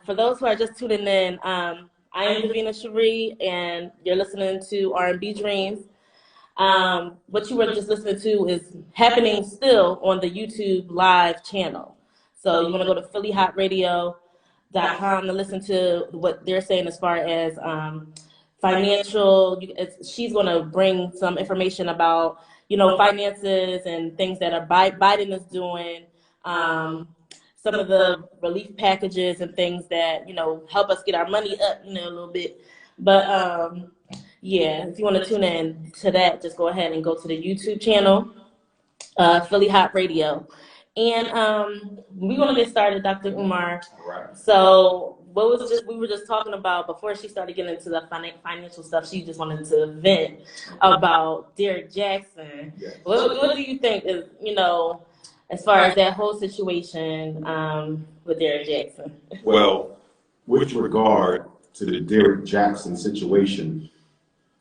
For those who are just tuning in, I am Davina Cherie, and you're listening to R&B Dreams. What you were just listening to is happening still on the YouTube live channel. So you want to go to phillyhotradio.com to listen to what they're saying as far as financial. She's going to bring some information about, finances and things that Biden is doing. Some of the relief packages and things that, help us get our money up, a little bit. But, yeah, if you want to tune in to that, just go ahead and go to the YouTube channel, Philly Hot Radio. And we're going to get started, Dr. Umar. Right. So we were just talking about, before she started getting into the financial stuff, she just wanted to vent about Derrick Jackson. Yes. What do you think is, as far as that whole situation with Derrick Jackson? Well, with regard to the Derrick Jackson situation,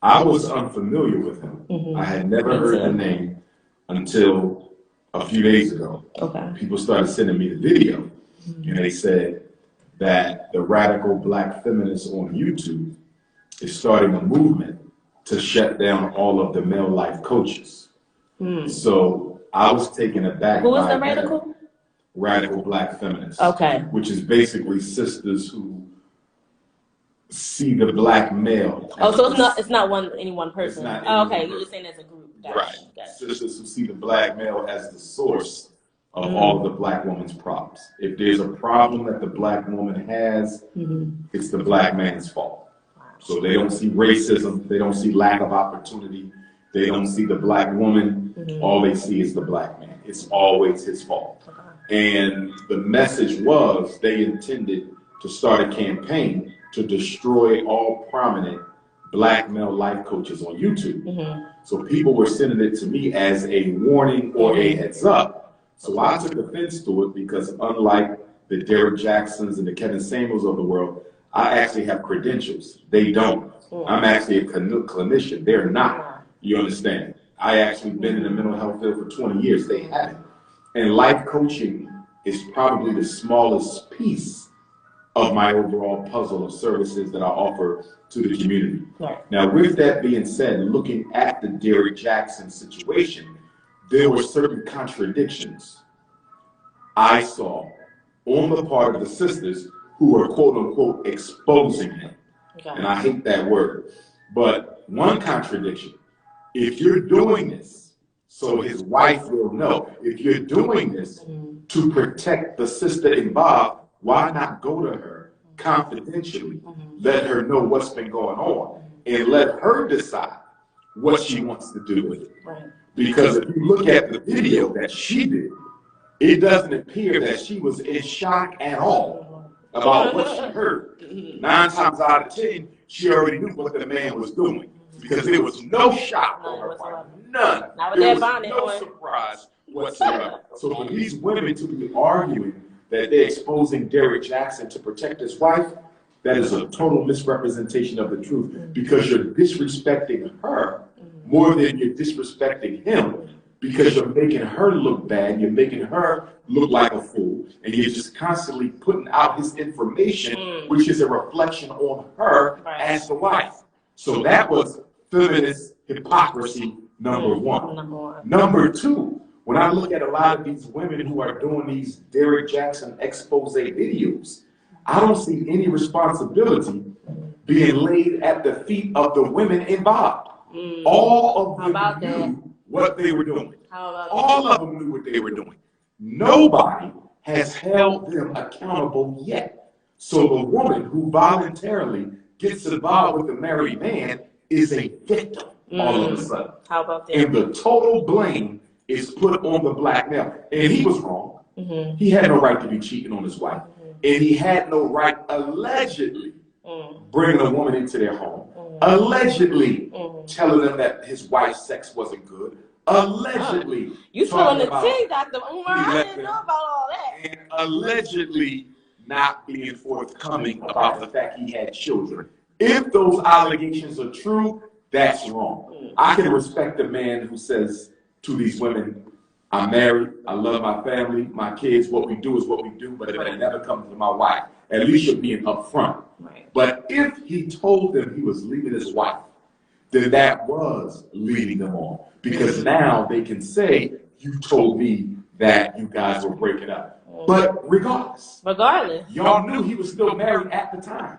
I was unfamiliar with him. I had never heard the name until a few days ago. Okay. People started sending me the video, and they said that the radical black feminists on YouTube is starting a movement to shut down all of the male life coaches. So I was taken aback. Who is the radical? Radical black feminists. Okay. Which is basically sisters who see the black male. Oh, so it's not any one person. Okay, you're just saying as a group. Gotcha. Right. Gotcha. Sisters who see the black male as the source of all of the black woman's problems. If there's a problem that the black woman has, it's the black man's fault. So they don't see racism, they don't see lack of opportunity, they don't see the black woman, all they see is the black man. It's always his fault. And the message was they intended to start a campaign to destroy all prominent black male life coaches on YouTube. So people were sending it to me as a warning or a heads up. So I took offense to it because unlike the Derrick Jacksons and the Kevin Samuels of the world, I actually have credentials. They don't. I'm actually a clinician. They're not. You understand? I actually been in the mental health field for 20 years. They haven't. And life coaching is probably the smallest piece of my overall puzzle of services that I offer to the community. Now, with that being said, looking at the Derrick Jackson situation, there were certain contradictions I saw on the part of the sisters who were quote unquote exposing him. And I hate that word. But one contradiction, if you're doing this so his wife will know, if you're doing this to protect the sister involved, why not go to her confidentially, let her know what's been going on, and let her decide what she wants to do with it. Because if you look at the video that she did, it doesn't appear that she was in shock at all about what she heard. 9 times out of 10, she already knew what the man was doing because there was no shock on her part. None. There was no surprise whatsoever. So for these women to be arguing that they're exposing Derrick Jackson to protect his wife, that is a total misrepresentation of the truth because you're disrespecting her more than you're disrespecting him because you're making her look bad, you're making her look like a fool, and you're just constantly putting out his information, which is a reflection on her as the wife. So that was feminist hypocrisy, number one. Number two, when I look at a lot of these women who are doing these Derrick Jackson expose videos, I don't see any responsibility being laid at the feet of the women involved. All of them knew what they were doing. All of them knew what they were doing. Nobody has held them accountable yet. So the woman who voluntarily gets involved with a married man is a victim all of a sudden. How about that? And the total blame is put on the black male. And he was wrong. He had no right to be cheating on his wife. And he had no right, allegedly, bringing a woman into their home. Allegedly telling them that his wife's sex wasn't good. Allegedly. You spilling the tea, Dr. Umar. I didn't know about all that. And allegedly not being forthcoming about the fact he had children. If those allegations are true, that's wrong. I can respect a man who says to these women, I'm married, I love my family, my kids, what we do is what we do, but if it never comes to my wife, At least you're being upfront. Right. But if he told them he was leaving his wife, then that was leading them on. Because now they can say, you told me that you guys were breaking up. But regardless, y'all knew he was still married at the time.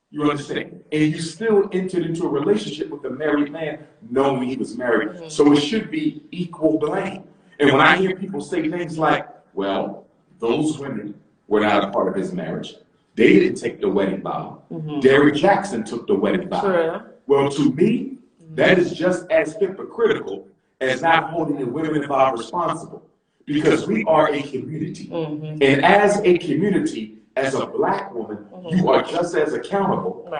You understand? And you still entered into a relationship with a married man knowing he was married. So it should be equal blame. And when I hear people say things like, well, those women were not a part of his marriage. They didn't take the wedding vow. Derrick Jackson took the wedding vow. True. Well, to me, that is just as hypocritical as not holding the women involved responsible. Because we are a community. And as a community, as a black woman, you are just as accountable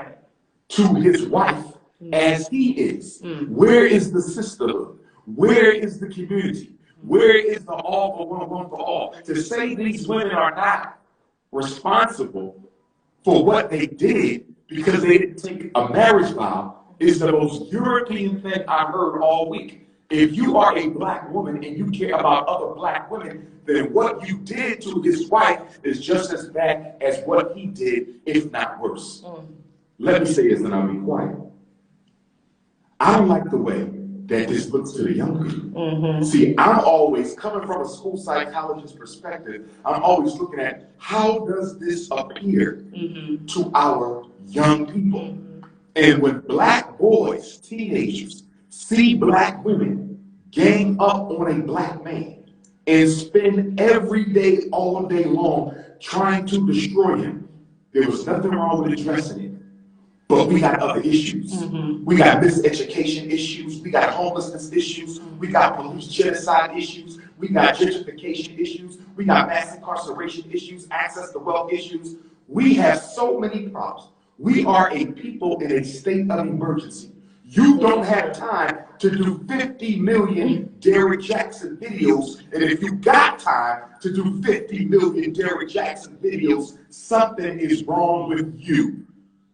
to his wife as he is. Where is the sisterhood? Where is the community? Where is the all for one for all? To say these women are not responsible for what they did because they didn't take a marriage vow is the most European thing I heard all week. If you are a black woman and you care about other black women, then what you did to his wife is just as bad as what he did, if not worse. Let me say this and I'll be quiet. I don't like the way that this looks to the young people. See, I'm always, coming from a school psychologist perspective, I'm always looking at how does this appear to our young people? And when black boys, teenagers, see black women gang up on a black man and spend every day, all day long, trying to destroy him, there was nothing wrong with addressing it. But we got other issues. We got miseducation issues. We got homelessness issues. We got police genocide issues. We got gentrification issues. We got mass incarceration issues, access to wealth issues. We have so many problems. We are a people in a state of emergency. You don't have time to do 50 million Derrick Jackson videos. And if you got time to do 50 million Derrick Jackson videos, something is wrong with you.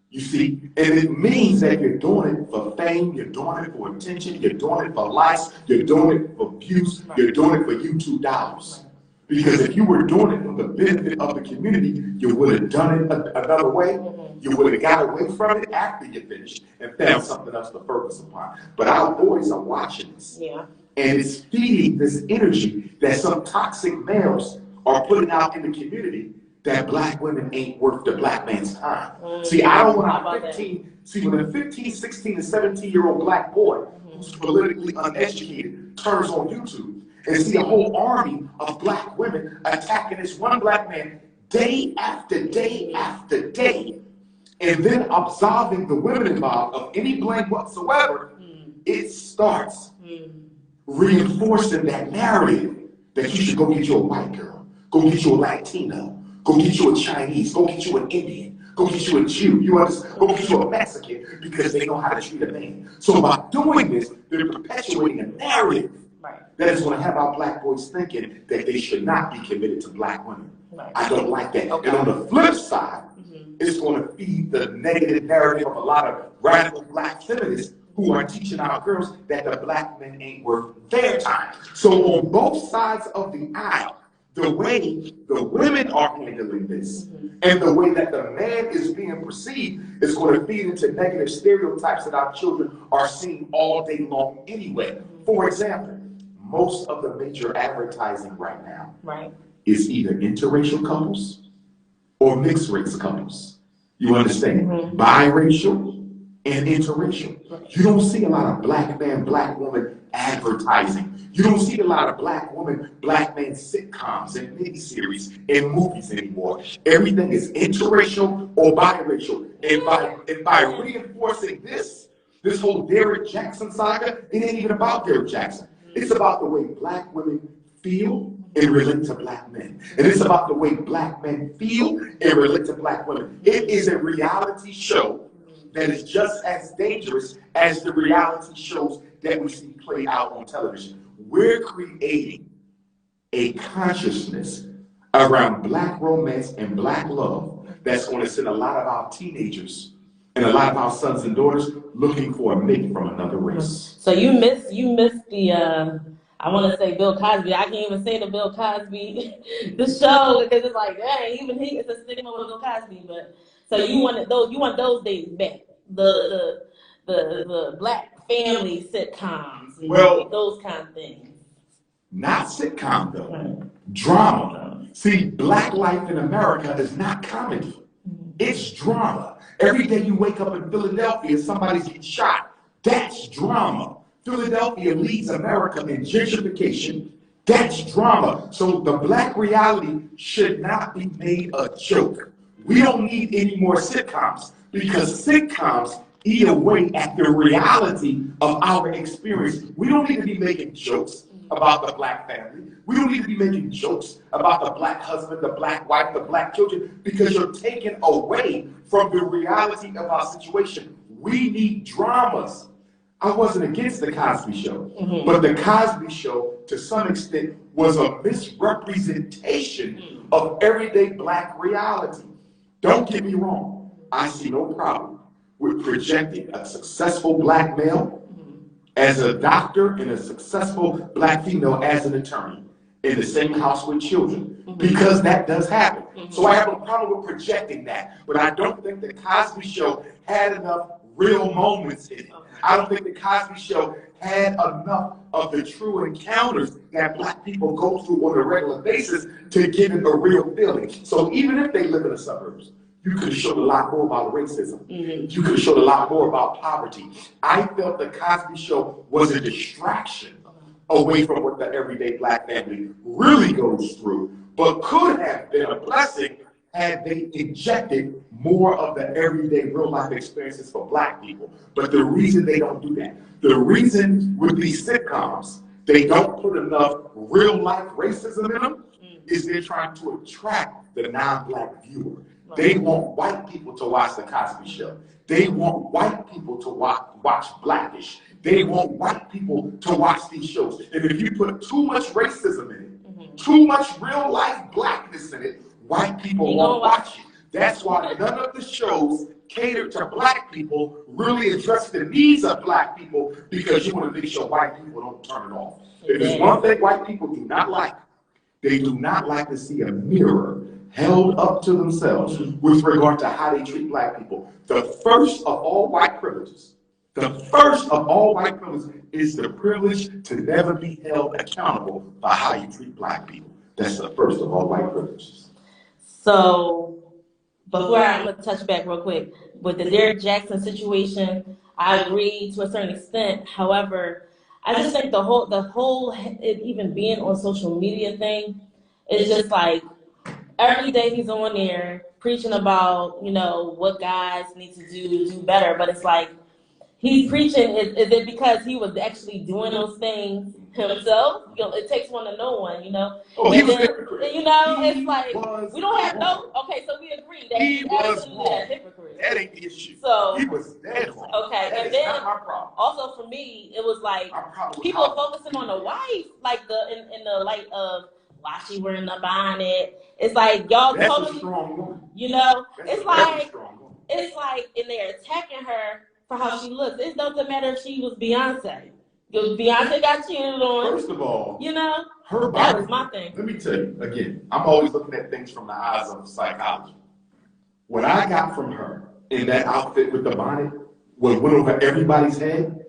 You see, and it means that you're doing it for fame, you're doing it for attention, you're doing it for likes, you're doing it for views, you're doing it for YouTube dollars. Because if you were doing it for the benefit of the community, you would have done it another way. You would have got away from it after you finished and found something else to focus upon. But our boys are watching this. And it's feeding this energy that some toxic males are putting out in the community that black women ain't worth the black man's time. See, I don't want when a 15, 16, and 17-year-old black boy who's politically uneducated turns on YouTube and see a whole army of black women attacking this one black man day after day after day, and then absolving the women involved of any blame whatsoever, it starts reinforcing that narrative that you should go get you a white girl, go get you a Latino, go get you a Chinese, go get you an Indian, go get you a Jew, you understand? Go get you a Mexican, because they know how to treat a man. So by doing this, they're perpetuating a narrative that is going to have our black boys thinking that they should not be committed to black women. I don't like that. And on the flip side, it's going to feed the negative narrative of a lot of radical black feminists who are teaching our girls that the black men ain't worth their time. So on both sides of the aisle, the way the women are handling this and the way that the man is being perceived is going to feed into negative stereotypes that our children are seeing all day long anyway. For example, most of the major advertising right now is either interracial couples or mixed race couples. You understand? Biracial and interracial. You don't see a lot of black man, black woman advertising. You don't see a lot of black woman, black man sitcoms and miniseries and movies anymore. Everything is interracial or biracial. And by reinforcing this whole Derrick Jackson saga, it ain't even about Derrick Jackson. It's about the way black women feel and relate to black men. And it's about the way black men feel and relate to black women. It is a reality show that is just as dangerous as the reality shows that we see play out on television. We're creating a consciousness around black romance and black love that's going to send a lot of our teenagers and a lot of our sons and daughters looking for a mate from another race. So you missed I want to say Bill Cosby. I can't even say the Bill Cosby, the show, because it's like, dang, even he, it's a stigma with Bill Cosby. But so you want those days back, the black family sitcoms, well, those kind of things. Not sitcom though, right. Drama. See, black life in America is not comedy. It's drama. Every day you wake up in Philadelphia, somebody's getting shot. That's drama. Philadelphia leads America in gentrification. That's drama. So the black reality should not be made a joke. We don't need any more sitcoms because sitcoms eat away at the reality of our experience. We don't need to be making jokes about the black family. We don't need to be making jokes about the black husband, the black wife, the black children, because you're taken away from the reality of our situation. We need dramas. I wasn't against the Cosby Show, but the Cosby Show, to some extent, was a misrepresentation of everyday black reality. Don't get me wrong. I see no problem with projecting a successful black male as a doctor and a successful black female as an attorney in the same house with children, because that does happen. So I have no problem with projecting that, but I don't think the Cosby Show had enough real moments in it. I don't think the Cosby Show had enough of the true encounters that black people go through on a regular basis to give it a real feeling. So even if they live in the suburbs, you could have showed a lot more about racism. You could have showed a lot more about poverty. I felt the Cosby Show was a distraction away from what the everyday black family really goes through, but could have been a blessing had they injected more of the everyday real life experiences for black people. But the reason they don't do that, the reason with these sitcoms, they don't put enough real life racism in them, is they're trying to attract the non-black viewer. They want white people to watch the Cosby Show. They want white people to watch Blackish. They want white people to watch these shows. And if you put too much racism in it, too much real life blackness in it, white people won't watch it. That's why none of the shows cater to black people, really address the needs of black people, because you want to make sure white people don't turn it off. If there's one thing white people do not like, they do not like to see a mirror held up to themselves with regard to how they treat black people. The first of all white privileges, is the privilege to never be held accountable by how you treat black people. That's the first of all white privileges. So, before I'm going to touch back real quick, with the Derrick Jackson situation, I agree to a certain extent. However, I just think the whole it even being on social media thing is just like, every day he's on there preaching about, what guys need to do better. But it's like, he's preaching, is it because he was actually doing those things himself? It takes one to know one, Oh, he was a hypocrite. It's like, we don't have no, okay, so we agree that he was absolutely a hypocrite. That ain't the issue. So, he was dead wrong. Okay, that and then not my problem. Also for me, it was like, people are focusing on the wife, like in the light of why she wearing the bonnet. It's like, y'all That's totally, a strong woman. It's like, and they're attacking her for how she looks. It doesn't matter if she was Beyonce. Beyonce got cheated on. First of all, her body, that was my thing. Let me tell you, again, I'm always looking at things from the eyes of psychology. What I got from her in that outfit with the bonnet, what went over everybody's head,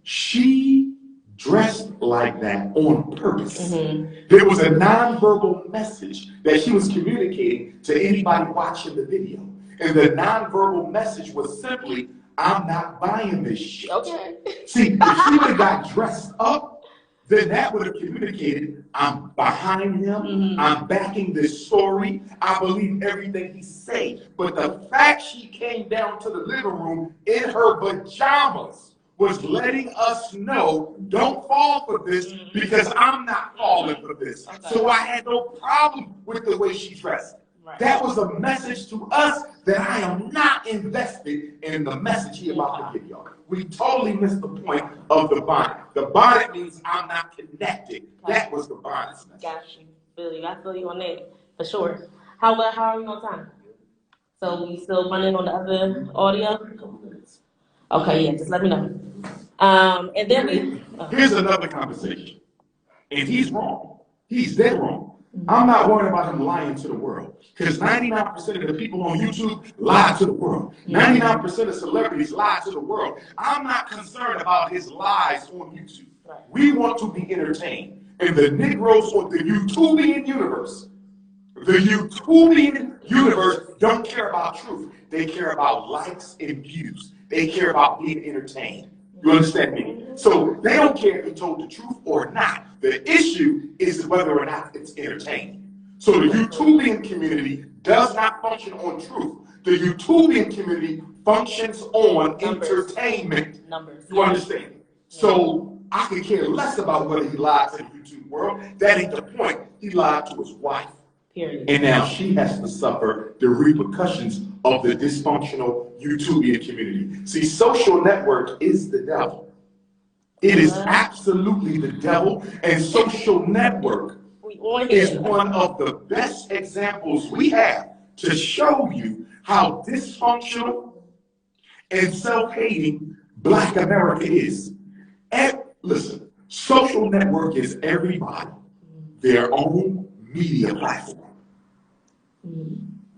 she dressed like that on purpose. There was a nonverbal message that she was communicating to anybody watching the video. And the nonverbal message was simply, I'm not buying this shit. Okay. See, if she would have got dressed up, then that would have communicated, I'm behind him, I'm backing this story, I believe everything he said. But the fact she came down to the living room in her pajamas was letting us know, don't fall for this, because I'm not falling for this. Okay. So I had no problem with the way she dressed. Right. That was a message to us that I am not invested in the message he about to give y'all. We totally missed the point of the bonnet. The bonnet means I'm not connected. That was the bonnet message. Got you. I feel you on that, for sure. How are we on time? So we still running on the other audio? Okay, yeah, just let me know. And then Here's another conversation. And he's wrong. He's dead wrong. I'm not worried about him lying to the world, because 99% of the people on YouTube lie to the world. 99% of celebrities lie to the world. I'm not concerned about his lies on YouTube. We want to be entertained. And the Negroes on the YouTubian universe don't care about truth. They care about likes and views. They care about being entertained. You understand me? So they don't care if he told the truth or not. The issue is whether or not it's entertaining. So the YouTubian community does not function on truth. The YouTubian community functions on entertainment. You understand? So I could care less about whether he lied to the YouTube world. That ain't the point. He lied to his wife. Period. And now she has to suffer the repercussions of the dysfunctional YouTubian community. See, social network is the devil. It is absolutely the devil, and social network is one of the best examples we have to show you how dysfunctional and self-hating Black America is. And listen, social network is everybody their own media platform.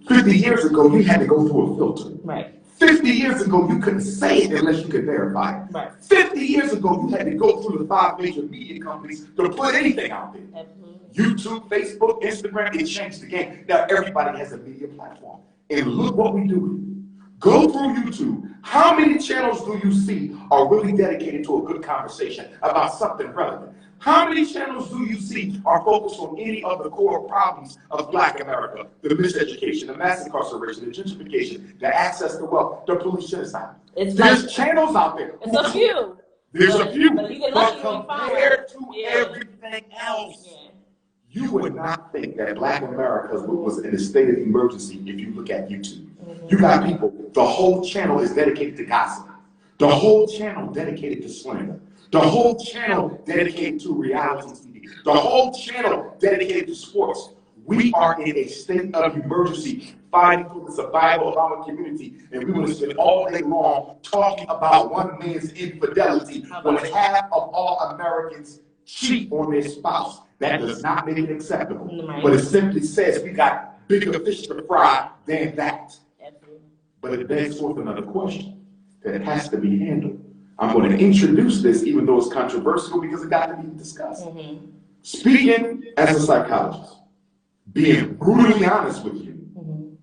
50 years ago, you had to go through a filter. Right. 50 years ago, you couldn't say it unless you could verify it. Right. 50 years ago, you had to go through the 5 major media companies to put anything out there. Absolutely. YouTube, Facebook, Instagram, it changed the game. Now everybody has a media platform. And look what we do. Go through YouTube. How many channels do you see are really dedicated to a good conversation about something relevant? How many channels do you see are focused on any of the core problems of Black America? The miseducation, the mass incarceration, the gentrification, the access to wealth, the police genocide. There's channels out there. It's a few. There's a few. But compared to everything else, you would not think that Black America was in a state of emergency if you look at YouTube. You got people, the whole channel is dedicated to gossip. The whole channel dedicated to slander. The whole channel dedicated to reality TV. The whole channel dedicated to sports. We are in a state of emergency, fighting for the survival of our community, and we want to spend all day long talking about one man's infidelity when half of all Americans cheat on their spouse. That does not make it acceptable, but it simply says we got bigger fish to fry than that. But it begs forth another question that has to be handled. I'm going to introduce this, even though it's controversial, because it got to be discussed. Speaking as a psychologist, being brutally honest with you,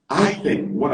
I think one of